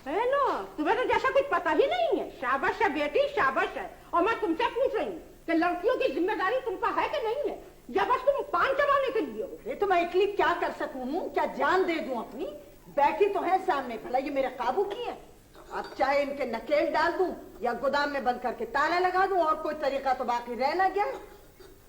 Hello, तुम्हें तो जैसा कुछ पता ही नहीं है। शाबाश है बेटी, शाबाश है। और मैं तुमसे पूछ रही हूँ कि लड़कियों की जिम्मेदारी तुम पर है कि नहीं है, या बस तुम पान चबाने के लिए हो? ये तो मैं इतनी क्या कर सकूं, क्या जान दे दूं अपनी? बैठी तो है सामने, भला ये मेरे काबू की है? अब चाहे इनके नकेल डाल दूं या गोदाम में बंद करके ताला लगा दूं, और कोई तरीका तो बाकी रह ना गया।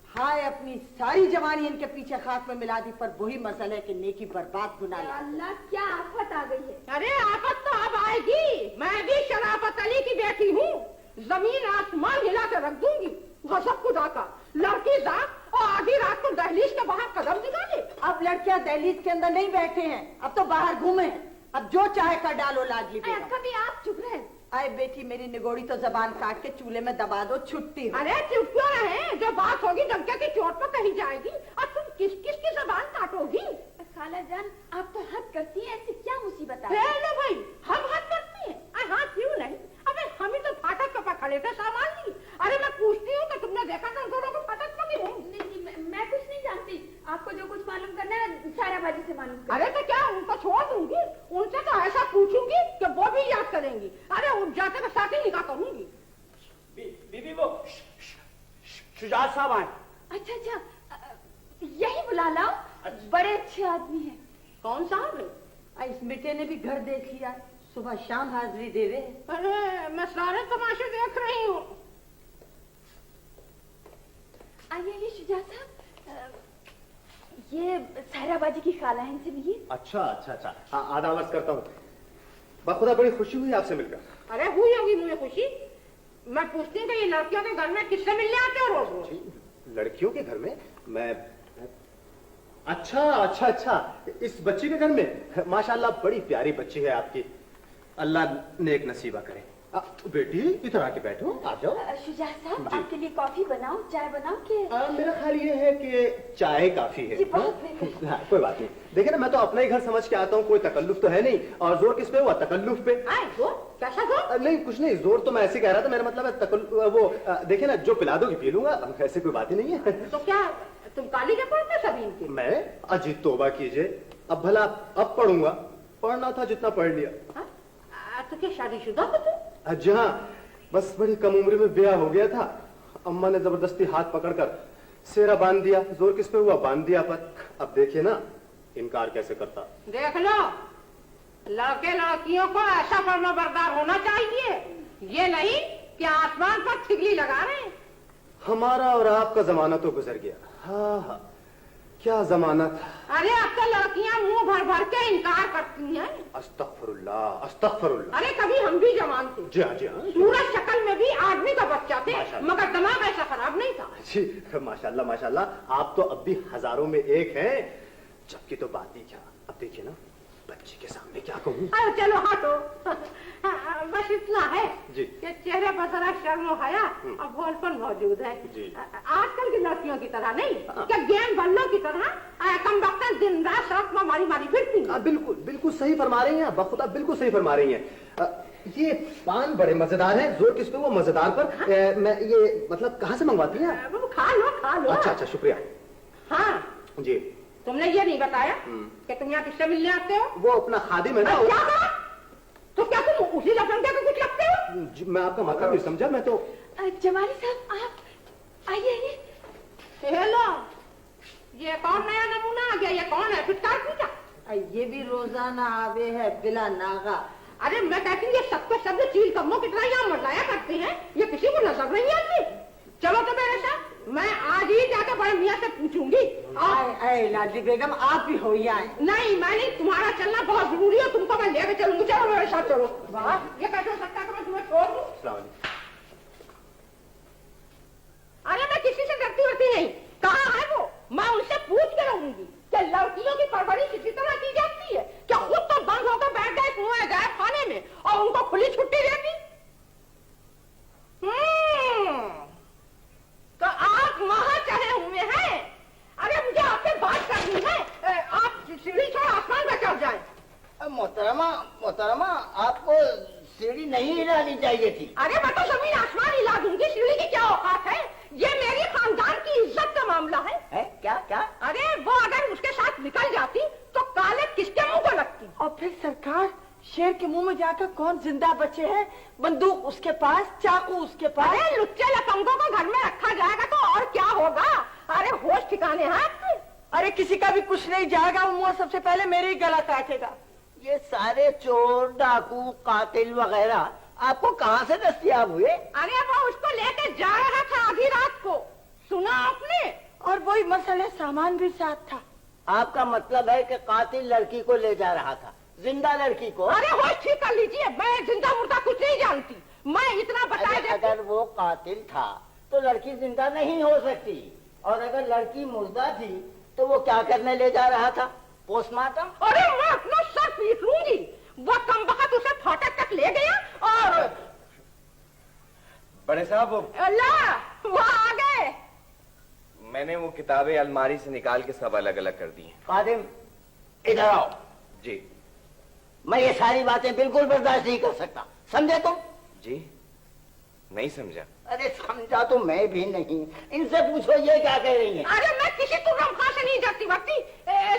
हाय, अपनी सारी जवानी इनके पीछे खाक में मिला दी, पर वही मसला है कि नेकी बर्बाद गुनाह। अल्लाह, क्या आफत आ गई है। अरे आफत तो अब आएगी। मैं भी शराफत अली की बेटी हूँ, जमीन आसमान हिला के रख दूंगी। गजब खुदा का, लड़की जात और आधी रात को दहलीज के बाहर कदम निकाले। अब लड़कियां दहलीज के अंदर नहीं बैठे हैं, अब तो बाहर घूमे हैं। अब जो चाहे कर डालो लाडली बेगम। कभी आप चुप रहे। आए बेटी, मेरी निगोड़ी तो जबान काट के चूल्हे में दबा दो, छुट्टी हो। अरे चुप क्यों रहे, जो बात होगी डंके की चोट पर कही जाएगी। और तुम किस किस की जबान काटोगी? खाला जान, आप तो हद करती हैं, ऐसी क्या मुसीबत है? लो भाई, हम हद करती हैं? हाँ, क्यों नहीं? अबे हम ही तो फाटक पर खड़े थे सामान ली। अरे मैं पूछती हूँ कि तुमने देखा था दोनों को फाटक पर गिरे? नहीं, मैं कुछ नहीं जानती। आपको जो कुछ मालूम करना है सारा बाजी से मालूम करना। अरे तो क्या उनको छोड़ दूंगी? उनसे तो ऐसा पूछूंगी कि वो भी याद करेंगी। अरे उठ जाते के साथ ही निकाह करूंगी। बीबी वो शुजात साहब आए। अच्छा, यही बुला लाओ, बड़े अच्छे आदमी हैं। कौन साहब है? इस बेटे ने भी घर देख लिया, सुबह शाम हाजिरी दे रहे। अरे मैं सारे तमाशे देख रही हूँ। आइए शुजा साहब, ये सहराबाजी की खाला है, इनसे मिलिए। अच्छा। हाँ, आदाब अर्ज करता हूँ। बखुदा बड़ी खुशी हुई आपसे मिलकर। अरे हुई होगी मुझे खुशी। मैं पूछती हूँ कि ये लड़कियों के घर में किससे मिलने आते हो रोज रोज? लड़कियों के घर में? मैं अच्छा, इस बच्ची के घर में? माशाल्लाह, बड़ी प्यारी बच्ची है आपकी। अल्लाह नेक नसीबा करे। बेटी इधर आके बैठो, आ जाओ। शुजा साहब, आपके लिए कॉफी बनाऊं, चाय बनाऊं कि? मेरा ख्याल ये है कि चाय काफी है। जी, बहुत हाँ, कोई बात नहीं। देखिए ना, मैं तो अपना ही घर समझ के आता हूँ, कोई तकल्लुफ तो है नहीं। और जोर किस पे हुआ? तकल्लुफ पे। कैसा जोर? नहीं, कुछ नहीं, जोर तो मैं ऐसे कह रहा था। मेरा मतलब है वो देखिए ना, जो पिला दोगे पी लूंगा, ऐसे कोई बात ही नहीं है। तो क्या तुम काली के पढ़ते सभी इनके? मैं? अजी तौबा कीजिए, अब भला अब पढ़ूंगा। पढ़ना था जितना पढ़ लिया। तो क्या शादीशुदा हो तुम? जी हाँ, बस बड़ी कम उम्र में ब्याह हो गया था। अम्मा ने जबरदस्ती हाथ पकड़कर सेरा बांध दिया। जोर किस पे हुआ? बांध दिया पर। अब देखिए ना, इनकार कैसे करता। देख लो, लड़के लड़कियों को ऐसा फर्माबरदार होना चाहिए, ये नहीं कि आसमान पर ठिगली लगा रहे हैं। हमारा और आपका जमाना तो गुजर गया। हाँ, क्या जमाना था। अरे अब तो लड़कियां मुंह भर भर के इनकार करती हैं। अस्तगफिरुल्लाह। अरे कभी हम भी जवान थे। जी हाँ। सूरज शक्ल में भी आदमी का बच्चा थे, मगर दिमाग ऐसा खराब नहीं था। जी माशाल्लाह, आप तो अब भी हजारों में एक हैं। जबकि तो बात ही क्या। अब देखिए ना, बच्ची के सामने क्या कहूँ। अरे चलो हटो। बस इतना है जी कि चेहरे पर जरा शर्म और हया और भोलपन मौजूद है। आजकल की लड़कियों की तरह नहीं, क्या गेम बल्लों की तरह कम वक्त दिन रात सड़क में मारी फिरती हैं। बिल्कुल सही फरमा रही हैं, बखुदा बिल्कुल सही फरमा रही हैं। ये पान बड़े मजेदार हैं। जोर किस पे? वो मजेदार पर। मैं ये मतलब कहाँ से मंगवाती हैं? खा लो। अच्छा, शुक्रिया। हाँ जी, तुमने ये नहीं बताया कि तुम यहाँ किससे मिलने आते हो? वो अपना खादिम है ना। क्या कहा? तो क्या तुम उसी लफंगे को कुछ लगते हो? जी, मैं आपका मतलब नहीं समझा। मैं तो जमाली साहब, आप आइए। हेलो, ये कौन नया नमूना आ गया? ये कौन है? फिटकार पूछा। ये भी रोजाना आवे है बिला नागा। अरे मैं कहती हूँ, ये सबके सब चील कमो की तरह यहाँ मरलाया करते हैं, ये किसी को नजर नहीं आती। चलो तो मेरे साथ, मैं आज ही जाकर बड़े मियाँ से पूछूंगी। लाडली बेगम, आप भी हो यहाँ? नहीं, मैं नहीं, तुम्हारा चलना बहुत जरूरी है, तुमको मैं लेकर चलूंगी। चलो मेरे साथ चलो। ये कैसे हो सकता है कि मैं तुम्हें छोड़ दूं? अरे मैं किसी से डरती नहीं। कहाँ है वो? मैं उनसे पूछ के रहूंगी कि लड़कियों की परवरिश इसी तरह की जाती है? क्या खुद तो बंद होकर बैठ गए कुएं गए खाने में और उनको खुली छुट्टी देती? तो आप वहां चढ़े हुए हैं। अरे मुझे आपसे बात करनी है। आप सीढ़ी छोड़ आसमान में चढ़ जाए। मोहतरमा, आपको सीढ़ी नहीं हिलानी चाहिए थी। अरे मैं तो जमीन आसमान हिला दूंगी, सीढ़ी की क्या औकात है? ये मेरी खानदान की इज्जत का मामला है। क्या? अरे वो अगर उसके साथ निकल जाती तो काले किसके मुंह को लगती? और फिर सरकार, शेर के मुंह में जाकर कौन जिंदा बचे हैं? बंदूक उसके पास, चाकू उसके पास। अरे लुच्चे लफंगों को घर में रखा जाएगा तो और क्या होगा? अरे होश ठिकाने हैं आपके? अरे किसी का भी कुछ नहीं जाएगा, वो सबसे पहले मेरे ही गला काटेगा। ये सारे चोर, डाकू, कातिल वगैरह आपको कहाँ से दस्तयाब हुए? अरे वो उसको लेके जा रहा था आधी रात को, सुना आपने? और वही मसले सामान भी साथ था। आपका मतलब है कि कातिल लड़की को ले जा रहा था, जिंदा लड़की को? अरे होश ठीक कर लीजिए, मैं जिंदा मुर्दा कुछ नहीं जानती। मैं इतना बता अरे देती। अगर वो कातिल था तो लड़की जिंदा नहीं हो सकती, और अगर लड़की मुर्दा थी तो वो क्या करने ले जा रहा था? पोस्टमार्टम? अरे मैं अपना सर पीट लूंगी। वो कमबख्त उसे फाटक तक ले गया और बड़े साहब वो आ गए। मैंने वो किताबें अलमारी से निकाल के सब अलग अलग कर दी हैं। कादिम, इधर आओ। जी मैं ये सारी बातें बिल्कुल बर्दाश्त नहीं कर सकता, समझे तुम? जी नहीं समझा। अरे समझा तो मैं भी नहीं, इनसे पूछो ये क्या कह रही है। अरे मैं किसी तुर्रमखा से नहीं डरती बरती।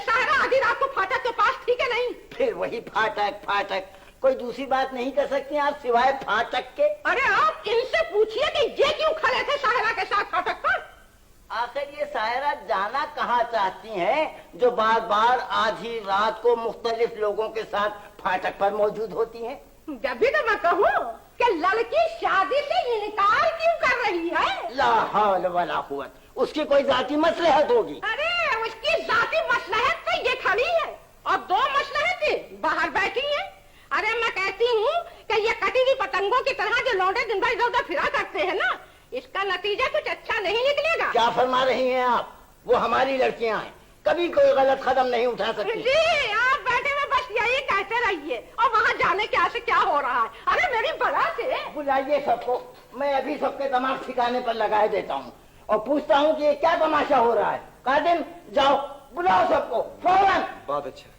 सारा आधी रात को फाटक के पास, ठीक है नहीं? फिर वही फाटक फाटक, कोई दूसरी बात नहीं कर सकती आप सिवाय फाटक के? अरे आप इनसे पूछिए कि ये क्यों खड़े थे साहिरा के साथ फाटक पर? आखिर ये सायरा जाना कहाँ चाहती हैं जो बार बार आधी रात को मुख्तलिफ लोगों के साथ फाटक पर मौजूद होती हैं? जब भी तो मैं कहूँ कि लड़की शादी से इनकार क्यों कर रही है? ला हौल वला कुव्वत, उसकी कोई जाती मसलहत होगी। अरे उसकी जाती मसलहत से ये खड़ी है और दो मसलहतें बाहर बैठी हैं। अरे मैं कहती हूँ कि ये कटी हुई पतंगों की तरह जो लौंडे दिन भर इधर उधर फिरा करते हैं ना, इसका नतीजा कुछ अच्छा नहीं निकलेगा। क्या फरमा रही हैं आप? वो हमारी लड़कियां हैं, कभी कोई गलत कदम नहीं उठा सकती। जी आप बैठे में बस यही कहते रहिए और वहाँ जाने क्या से क्या हो रहा है। अरे मेरी बला से बुलाइए सबको, मैं अभी सबके दिमाग ठिकाने पर लगाए देता हूँ और पूछता हूँ कि ये क्या तमाशा हो रहा है। कादिम जाओ बुलाओ सबको फौरन। बहुत अच्छा।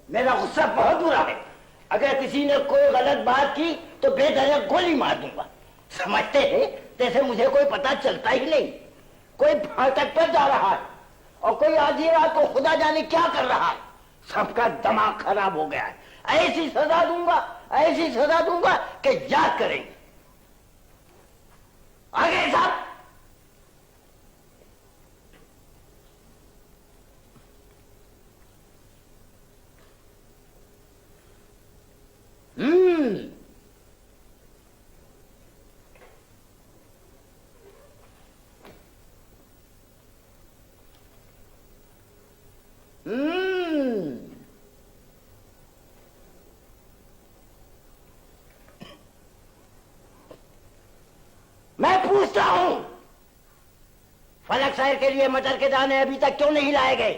मेरा गुस्सा बहुत बुरा है, अगर किसी ने कोई गलत बात की तो बेधड़क गोली मार दूंगा। समझते हैं जैसे मुझे कोई पता चलता ही नहीं। कोई फाटक पर जा रहा है और कोई आधी रात को खुदा जाने क्या कर रहा है। सबका दिमाग खराब हो गया है। ऐसी सजा दूंगा कि याद करेंगे। आगे साहब। मैं पूछता हूं, फलक शहर के लिए मटर के दाने अभी तक क्यों नहीं लाए गए?